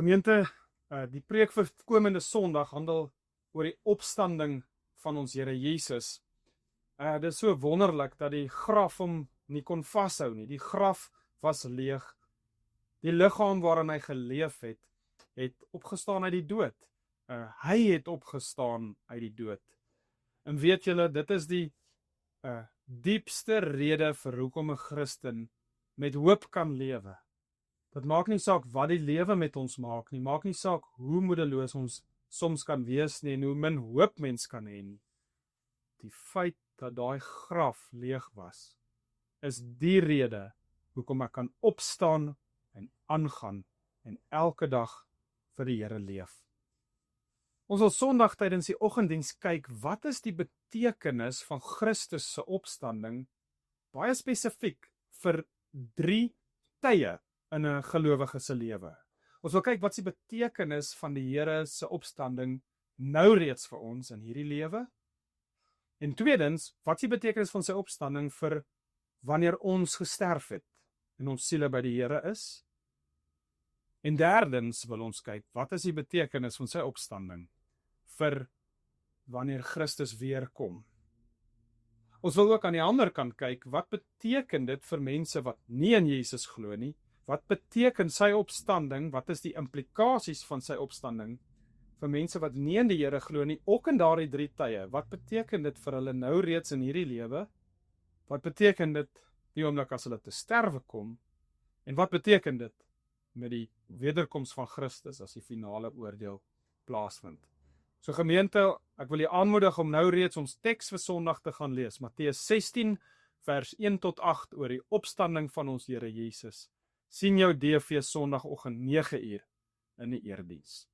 Gemeente, die preek vir komende Sondag handel oor die opstanding van ons Here Jesus. Dit is so wonderlik dat die graf hom nie kon vashou nie. Die graf was leeg. Die liggaam waarin hy geleef het opgestaan uit die dood. Hy het opgestaan uit die dood. En weet julle, dit is die diepste rede vir hoekom 'n Christen met hoop kan lewe. Dit maak nie saak wat die lewe met ons maak nie, maak nie saak hoe moedeloos ons soms kan wees nie en hoe min hoop mens kan hê nie. Die feit dat daai graf leeg was, is die rede hoekom ek kan opstaan en aangaan en elke dag vir die Here leef. Ons sal Sondag tydens die oggenddiens kyk, wat is die betekenis van Christus se opstanding, baie spesifiek vir 3 tye in 'n gelowige se lewe. Ons wil kyk wat is die betekenis van die Here se opstanding nou reeds vir ons in hierdie lewe. En tweedens, wat is die betekenis van sy opstanding vir wanneer ons gesterf het en ons siele by die Here is? En derdens wil ons kyk, wat is die betekenis van sy opstanding vir wanneer Christus weer kom? Ons wil ook aan die ander kant kyk, wat beteken dit vir mense wat nie in Jesus glo nie? Wat beteken sy opstanding? Wat is die implikasies van sy opstanding vir mense wat nie in die Here glo nie, ook in daardie 3 tye? Wat beteken dit vir hulle nou reeds in hierdie lewe? Wat beteken dit die oomblik as hulle te sterwe kom? En wat beteken dit met die wederkoms van Christus as die finale oordeel plaasvind? So gemeente, ek wil julle aanmoedig om nou reeds ons teks vir Sondag te gaan lees. Matteus 16 vers 1 tot 8 oor die opstanding van ons Here Jesus. Sien jou DV Sondagoggend 9 uur in die erediens.